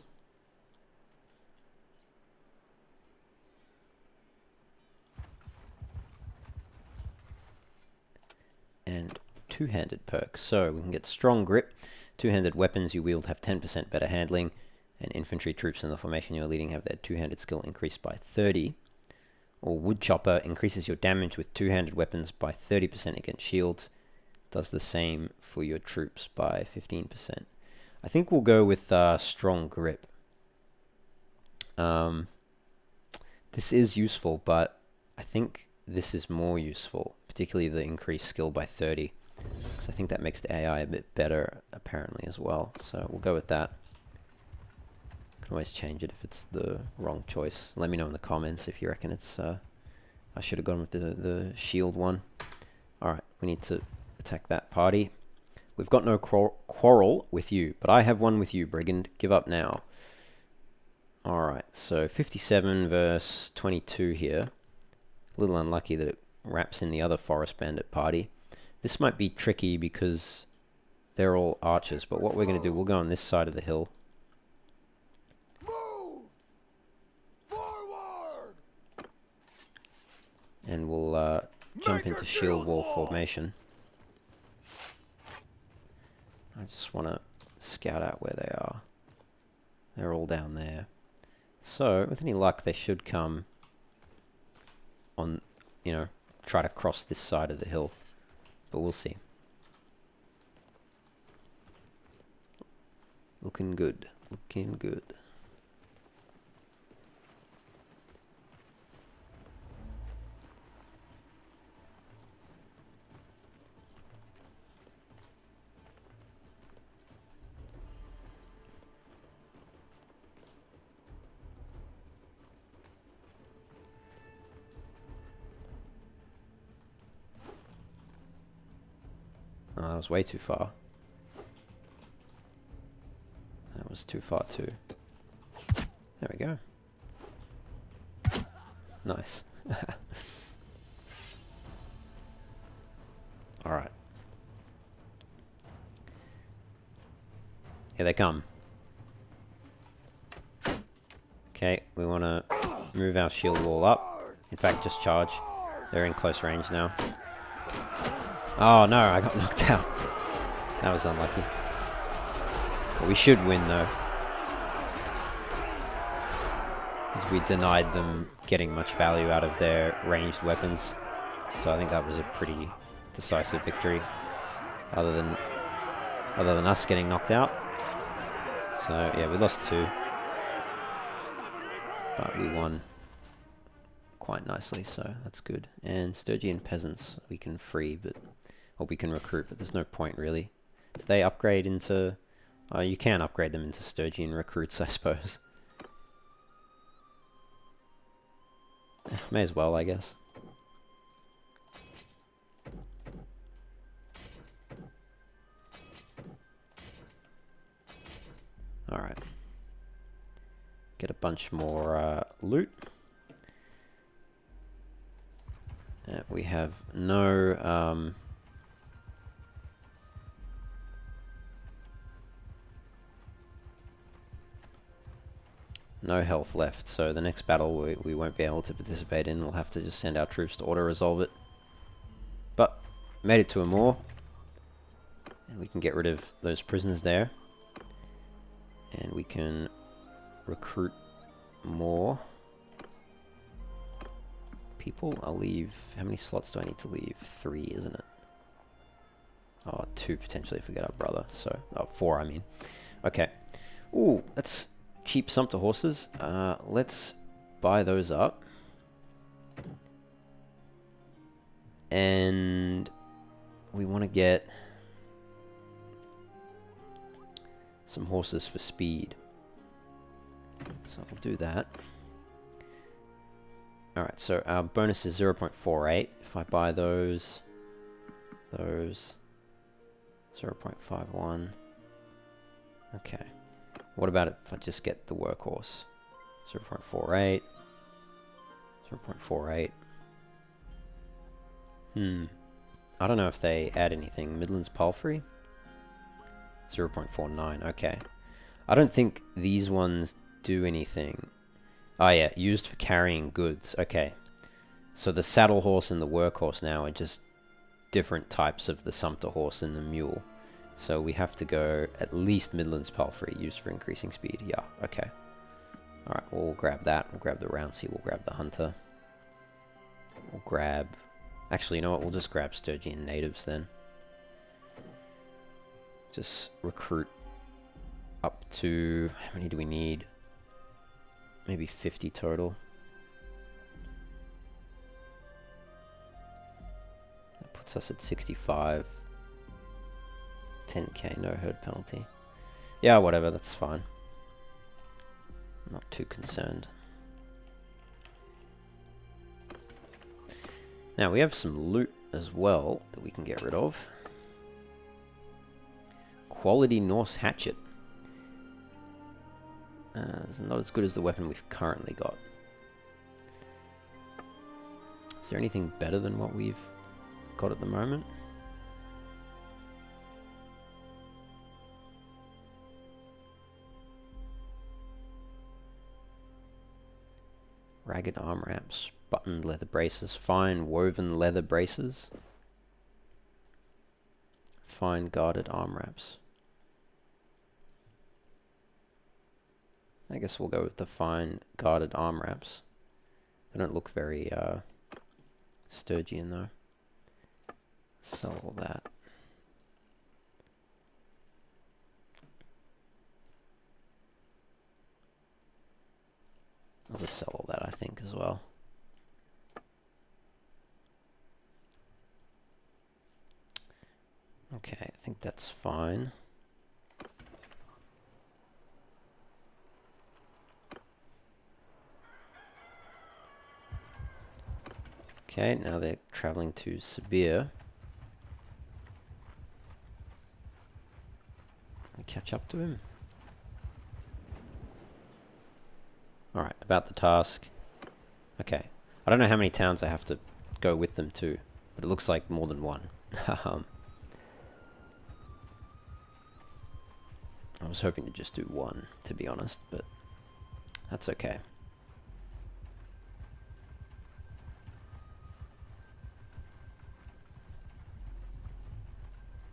And two-handed perks. So we can get strong grip. Two-handed weapons you wield have 10% better handling, and infantry troops in the formation you're leading have their two-handed skill increased by 30. Or wood chopper increases your damage with two-handed weapons by 30% against shields. Does the same for your troops by 15%. I think we'll go with strong grip. This is useful, but I think this is more useful, particularly the increased skill by 30. Because I think that makes the AI a bit better, apparently, as well. So we'll go with that. Can always change it if it's the wrong choice. Let me know in the comments if you reckon it's... I should have gone with the shield one. Alright, we need to attack that party. We've got no quarrel with you, but I have one with you, Brigand. Give up now. Alright, so 57 versus 22 here. A little unlucky that it wraps in the other forest bandit party. This might be tricky because they're all archers, but what we're going to do, we'll go on this side of the hill. and we'll jump into shield wall formation. I just want to scout out where they are. They're all down there. So, with any luck, they should come on, you know, try to cross this side of the hill. But we'll see. Looking good. Looking good. Oh, that was way too far. That was too far too. There we go. Nice. Alright. Here they come. Okay, we want to move our shield wall up. In fact, just charge. They're in close range now. Oh no, I got knocked out. That was unlucky. But we should win though. Because we denied them getting much value out of their ranged weapons. So I think that was a pretty decisive victory. Other than us getting knocked out. So yeah, we lost 2. But we won quite nicely, so that's good. And Sturgian peasants we can free, but or we can recruit, but there's no point really. Do they upgrade into... you can upgrade them into Sturgian recruits, I suppose. May as well, I guess. Alright. Get a bunch more loot. We have no... no health left, so the next battle we won't be able to participate in. We'll have to just send our troops to auto-resolve it. But, made it to a moor. And we can get rid of those prisoners there. And we can recruit more people. I'll leave... How many slots do I need to leave? 3, isn't it? Oh, 2 potentially if we get our brother. So, oh, 4 I mean. Okay. Ooh, that's... cheap sumpter horses. Let's buy those up. And we want to get some horses for speed. So I'll do that. Alright, so our bonus is 0.48. If I buy those 0.51. Okay. What about if I just get the workhorse? 0.48. 0.48. I don't know if they add anything. Midlands Palfrey? 0.49. Okay. I don't think these ones do anything. Oh yeah, used for carrying goods. Okay. So the saddle horse and the workhorse now are just different types of the sumpter horse and the mule. So we have to go at least Midlands Palfrey, used for increasing speed. Yeah, okay. Alright, we'll grab that. We'll grab the Rouncy. We'll grab the Hunter. We'll grab... Actually, you know what? We'll just grab Sturgian natives then. Just recruit up to... How many do we need? Maybe 50 total. That puts us at 65. 10k, no herd penalty. Yeah, whatever, that's fine. I'm not too concerned. Now, we have some loot as well that we can get rid of. Quality Norse hatchet. It's not as good as the weapon we've currently got. Is there anything better than what we've got at the moment? Ragged arm wraps. buttoned leather braces, fine woven leather braces, fine guarded arm wraps. I guess we'll go with the fine guarded arm wraps. They don't look very Sturgian though. Sell all that. I'll just sell all that, I think, as well. Okay, I think that's fine. Okay, now they're traveling to Sibir. Catch up to him. Alright, about the task. Okay. I don't know how many towns I have to go with them to, but it looks like more than one. I was hoping to just do one, to be honest, but that's okay.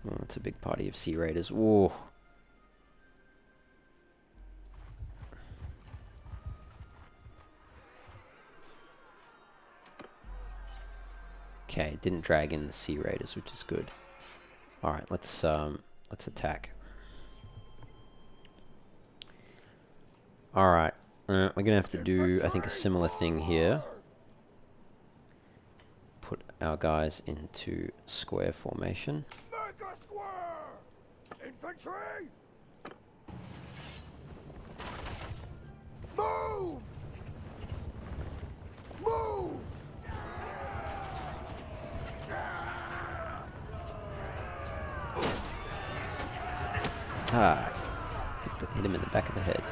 Oh, it's a big party of sea raiders. Whoa. Okay, didn't drag in the sea raiders, which is good. All right, let's attack. All right, we're gonna have to do, I think, a similar thing here. Put our guys into square formation. Make a square! Infantry! Move! Move! Ah, hit him in the back of the head.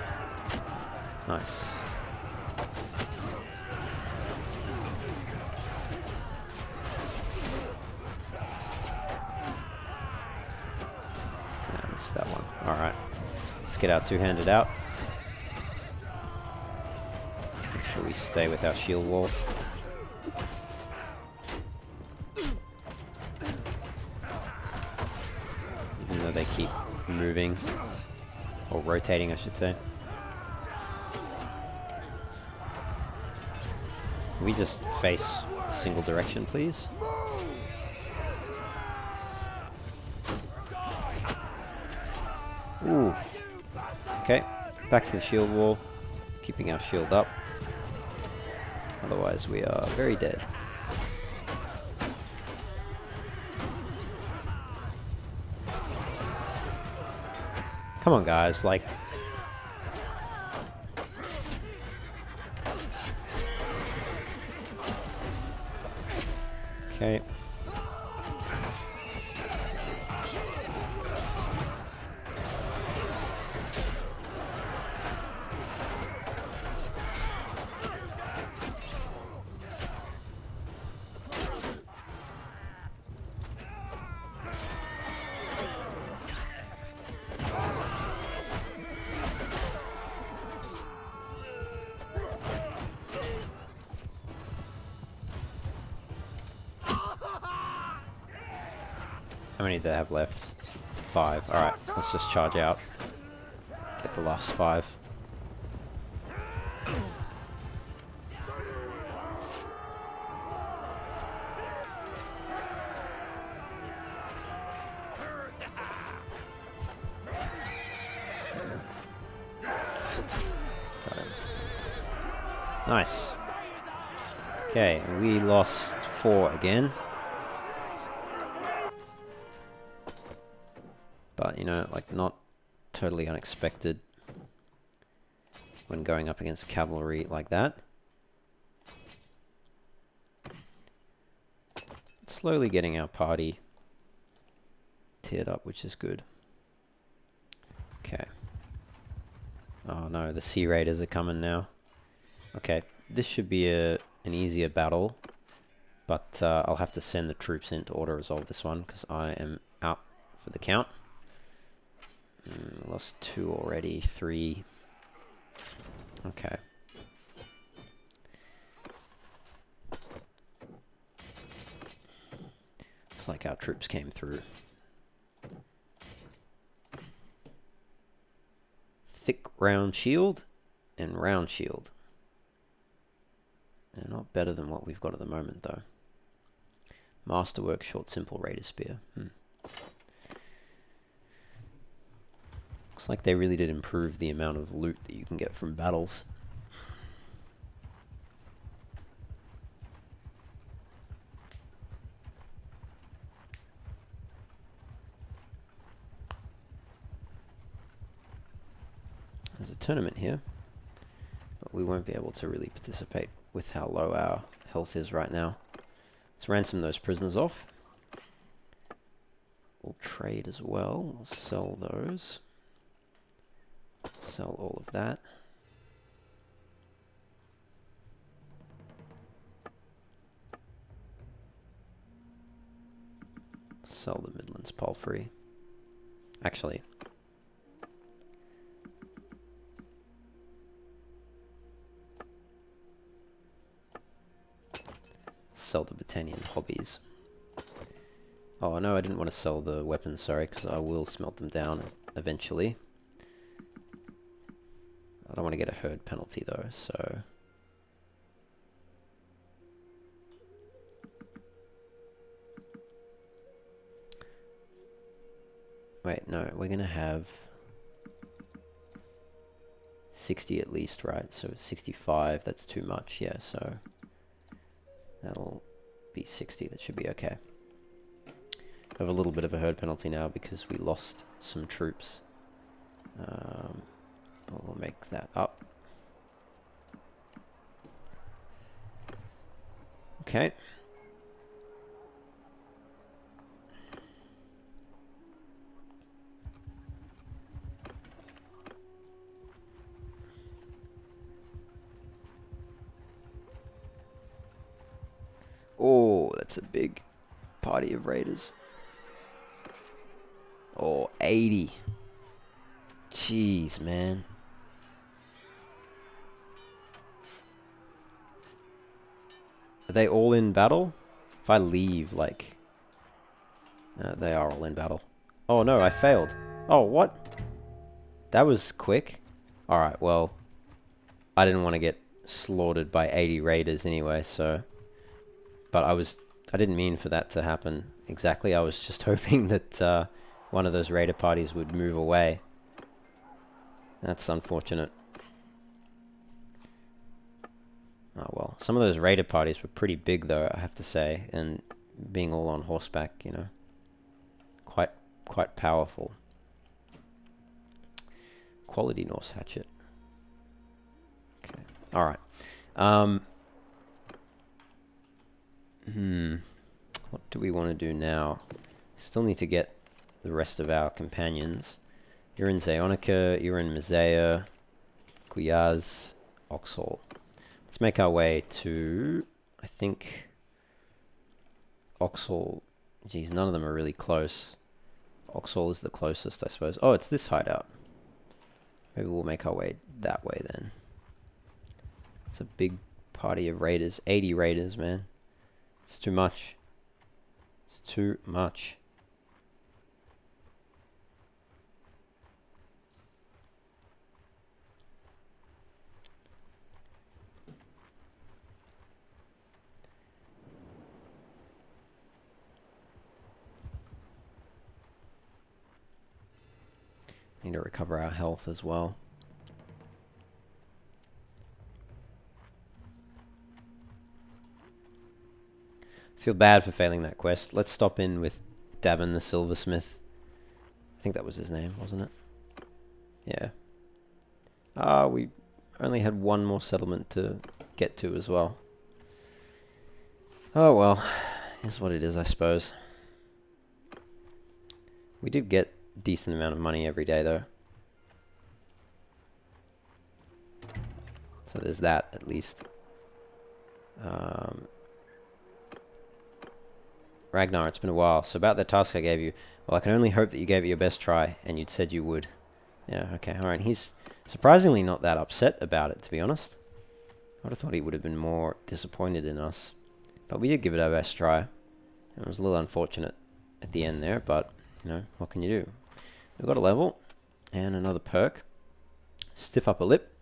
Nice. I missed that one. Alright. Let's get our two-handed out. Make sure we stay with our shield wall. Even though they keep moving. Or rotating, I should say. Can we just face a single direction, please? Ooh. Okay, back to the shield wall, keeping our shield up. Otherwise we are very dead. Come on guys, like... Okay. How many do they have left? 5. Alright, let's just charge out. Get the last 5. Got him. Nice. Okay, we lost 4 again. But, you know, like, not totally unexpected when going up against cavalry like that. Slowly getting our party tiered up, which is good. Okay. Oh no, the sea raiders are coming now. Okay, this should be an easier battle. But I'll have to send the troops in to auto-resolve this one, because I am out for the count. Lost 2 already, 3. Okay. Looks like our troops came through. Thick round shield and round shield. They're not better than what we've got at the moment, though. Masterwork, short, simple, raider spear. Looks like they really did improve the amount of loot that you can get from battles. There's a tournament here, but we won't be able to really participate with how low our health is right now. Let's ransom those prisoners off. We'll trade as well. We'll sell those. Sell all of that. Sell the Midlands Palfrey. Actually, sell the Britannian hobbies. Oh no, I didn't want to sell the weapons, sorry, because I will smelt them down eventually. I don't want to get a herd penalty though, so... Wait, no, we're going to have 60 at least, right? So 65, that's too much, yeah, so that'll be 60, that should be okay. I have a little bit of a herd penalty now because we lost some troops. We'll make that up. Okay. Oh, that's a big party of raiders. Oh, 80. Jeez, man. Are they all in battle? If I leave, like... they are all in battle. Oh no, I failed. Oh, what? That was quick. Alright, well... I didn't want to get slaughtered by 80 raiders anyway, so... But I didn't mean for that to happen exactly. I was just hoping that one of those raider parties would move away. That's unfortunate. Oh well, some of those raider parties were pretty big though, I have to say, and being all on horseback, you know, quite powerful. Quality Norse hatchet. Okay, all right. What do we want to do now? Still need to get the rest of our companions. You're in Zaonica, you're in Mizea, Guyaz, Oxhall. Let's make our way to, I think, Oxhall. Geez, none of them are really close. Oxhall is the closest, I suppose. Oh, it's this hideout. Maybe we'll make our way that way then. It's a big party of raiders. 80 raiders, man. It's too much. It's too much. Need to recover our health as well. Feel bad for failing that quest. Let's stop in with Davin the Silversmith. I think that was his name, wasn't it? Yeah. We only had one more settlement to get to as well. Oh well, is what it is, I suppose. We did get a decent amount of money every day, though. So there's that, at least. Ragnarr, it's been a while. So about that task I gave you, well, I can only hope that you gave it your best try, and you'd said you would. Yeah, okay, alright. He's surprisingly not that upset about it, to be honest. I would have thought he would have been more disappointed in us. But we did give it our best try. It was a little unfortunate at the end there, but, you know, what can you do? We've got a level and another perk. Stiff upper lip.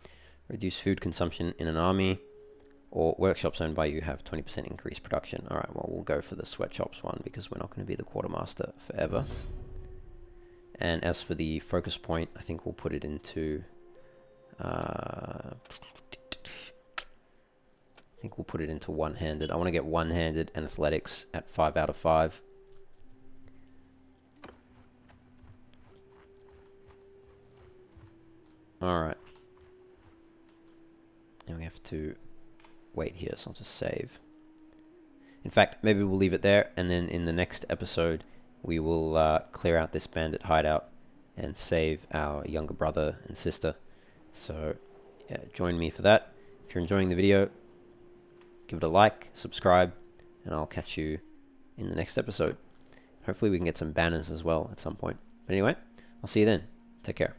Reduce food consumption in an army. Or workshops owned by you have 20% increased production. Alright, well, we'll go for the sweatshops one because we're not going to be the quartermaster forever. And as for the focus point, I think we'll put it into... I think we'll put it into one-handed. I want to get one-handed and athletics at 5 out of 5. Alright. And we have to wait here, so I'll just save. In fact, maybe we'll leave it there, and then in the next episode, we will clear out this bandit hideout and save our younger brother and sister. So, yeah, join me for that. If you're enjoying the video, give it a like, subscribe, and I'll catch you in the next episode. Hopefully we can get some banners as well at some point. But anyway, I'll see you then. Take care.